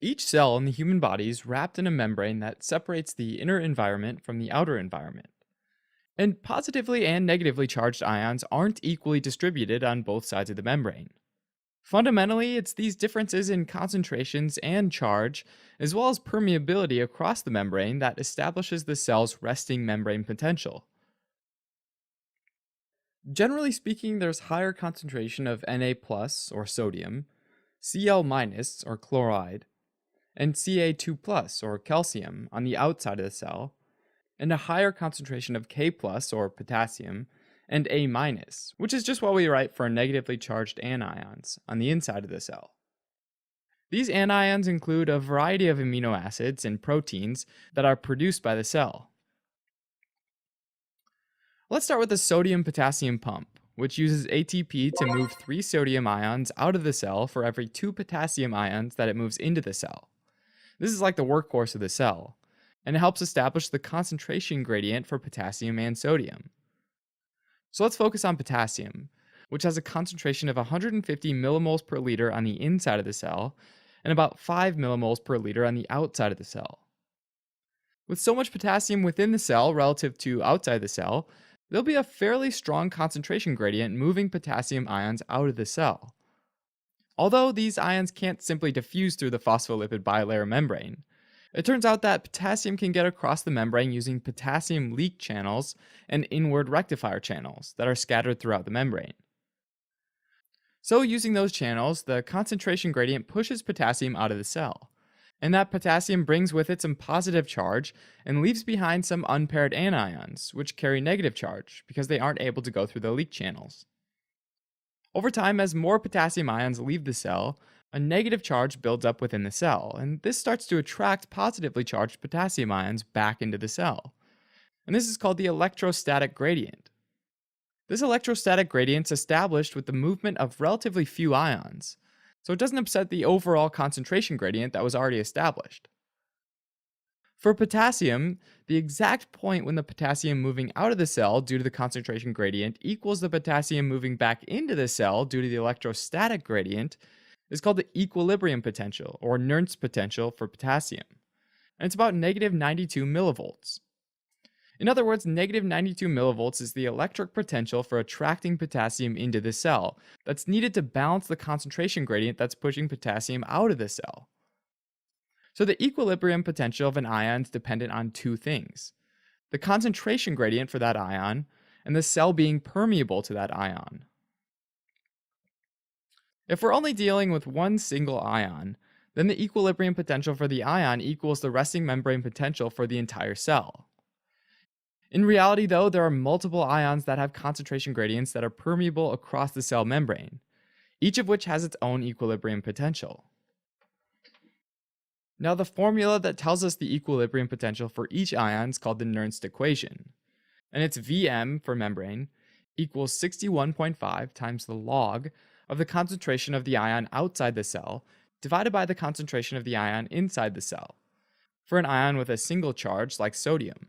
Each cell in the human body is wrapped in a membrane that separates the inner environment from the outer environment. And positively and negatively charged ions aren't equally distributed on both sides of the membrane. Fundamentally, it's these differences in concentrations and charge, as well as permeability across the membrane, that establishes the cell's resting membrane potential. Generally speaking, there's higher concentration of Na plus or sodium, Cl minus or chloride, and Ca2 plus or calcium on the outside of the cell, and a higher concentration of K plus or potassium and A minus, which is just what we write for negatively charged anions on the inside of the cell. These anions include a variety of amino acids and proteins that are produced by the cell. Let's start with the sodium-potassium pump, which uses ATP to move 3 sodium ions out of the cell for every 2 potassium ions that it moves into the cell. This is like the workhorse of the cell, and it helps establish the concentration gradient for potassium and sodium. So let's focus on potassium, which has a concentration of 150 millimoles per liter on the inside of the cell and about 5 millimoles per liter on the outside of the cell. With so much potassium within the cell relative to outside the cell, there'll be a fairly strong concentration gradient moving potassium ions out of the cell. Although these ions can't simply diffuse through the phospholipid bilayer membrane, it turns out that potassium can get across the membrane using potassium leak channels and inward rectifier channels that are scattered throughout the membrane. So using those channels, the concentration gradient pushes potassium out of the cell, and that potassium brings with it some positive charge and leaves behind some unpaired anions, which carry negative charge because they aren't able to go through the leak channels. Over time, as more potassium ions leave the cell, a negative charge builds up within the cell, and this starts to attract positively charged potassium ions back into the cell. And this is called the electrostatic gradient. This electrostatic gradient is established with the movement of relatively few ions, so it doesn't upset the overall concentration gradient that was already established. For potassium, the exact point when the potassium moving out of the cell due to the concentration gradient equals the potassium moving back into the cell due to the electrostatic gradient is called the equilibrium potential, or Nernst potential for potassium, and it's about negative 92 millivolts. In other words, negative 92 millivolts is the electric potential for attracting potassium into the cell that's needed to balance the concentration gradient that's pushing potassium out of the cell. So the equilibrium potential of an ion is dependent on two things: the concentration gradient for that ion and the cell being permeable to that ion. If we're only dealing with one single ion, then the equilibrium potential for the ion equals the resting membrane potential for the entire cell. In reality, though, there are multiple ions that have concentration gradients that are permeable across the cell membrane, each of which has its own equilibrium potential. Now, the formula that tells us the equilibrium potential for each ion is called the Nernst Equation, and it's Vm for membrane equals 61.5 times the log of the concentration of the ion outside the cell divided by the concentration of the ion inside the cell, for an ion with a single charge like sodium.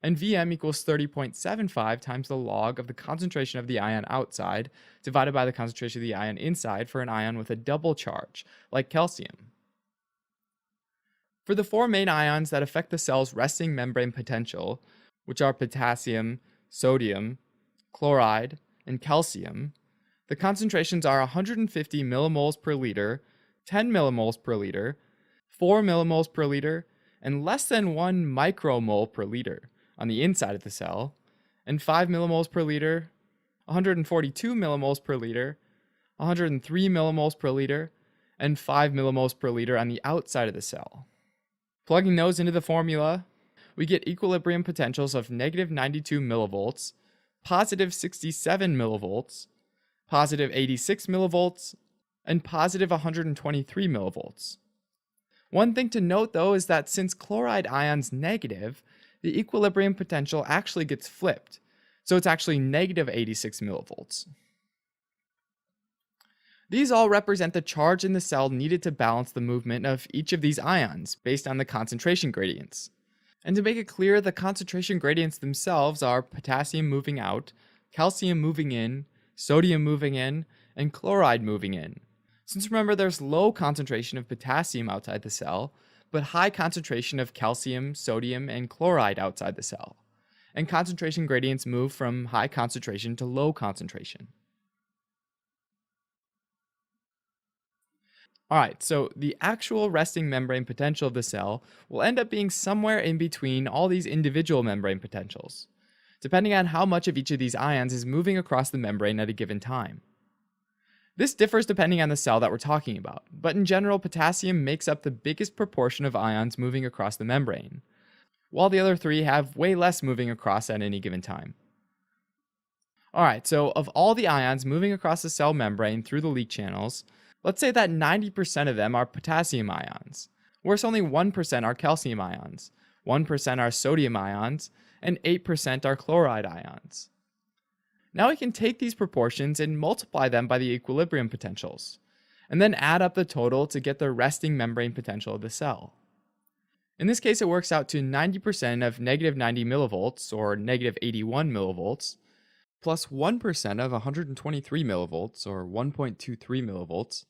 And Vm equals 30.75 times the log of the concentration of the ion outside divided by the concentration of the ion inside for an ion with a double charge, like calcium. For the four main ions that affect the cell's resting membrane potential, which are potassium, sodium, chloride, and calcium, the concentrations are 150 millimoles per liter, 10 millimoles per liter, 4 millimoles per liter, and less than 1 micromole per liter on the inside of the cell, and 5 millimoles per liter, 142 millimoles per liter, 103 millimoles per liter, and 5 millimoles per liter on the outside of the cell. Plugging those into the formula, we get equilibrium potentials of negative 92 millivolts, positive 67 millivolts, positive 86 millivolts, and positive 123 millivolts. One thing to note, though, is that since chloride ion's negative, the equilibrium potential actually gets flipped, so it's actually negative 86 millivolts. These all represent the charge in the cell needed to balance the movement of each of these ions based on the concentration gradients. And to make it clear, the concentration gradients themselves are potassium moving out, calcium moving in, sodium moving in, and chloride moving in. Since remember, there's low concentration of potassium outside the cell, but high concentration of calcium, sodium, and chloride outside the cell. And concentration gradients move from high concentration to low concentration. Alright, so the actual resting membrane potential of the cell will end up being somewhere in between all these individual membrane potentials, depending on how much of each of these ions is moving across the membrane at a given time. This differs depending on the cell that we're talking about, but in general, potassium makes up the biggest proportion of ions moving across the membrane, while the other three have way less moving across at any given time. Alright, so of all the ions moving across the cell membrane through the leak channels, let's say that 90% of them are potassium ions, whereas only 1% are calcium ions, 1% are sodium ions, and 8% are chloride ions. Now we can take these proportions and multiply them by the equilibrium potentials, and then add up the total to get the resting membrane potential of the cell. In this case, it works out to 90% of negative 90 millivolts, or negative 81 millivolts, plus 1% of 123 millivolts, or 1.23 millivolts,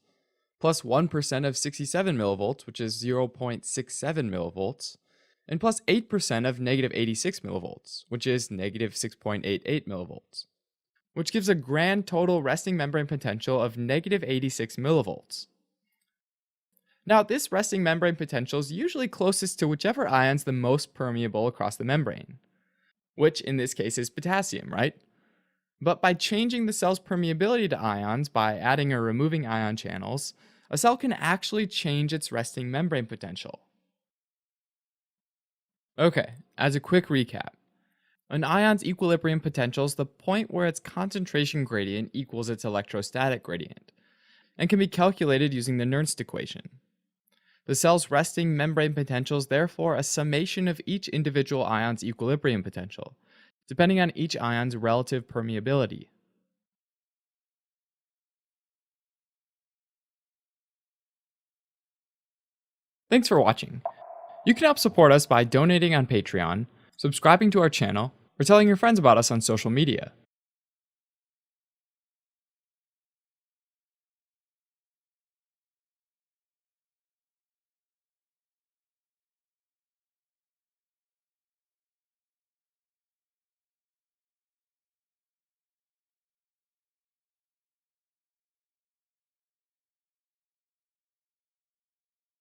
plus 1% of 67 millivolts, which is 0.67 millivolts, and plus 8% of negative 86 millivolts, which is negative 6.88 millivolts, which gives a grand total resting membrane potential of negative 86 millivolts. Now, this resting membrane potential is usually closest to whichever ion's the most permeable across the membrane, which in this case is potassium, right? But by changing the cell's permeability to ions by adding or removing ion channels, a cell can actually change its resting membrane potential. Okay, as a quick recap, an ion's equilibrium potential is the point where its concentration gradient equals its electrostatic gradient, and can be calculated using the Nernst Equation. The cell's resting membrane potential is therefore a summation of each individual ion's equilibrium potential, depending on each ion's relative permeability. Thanks for watching. You can help support us by donating on Patreon, subscribing to our channel, or telling your friends about us on social media.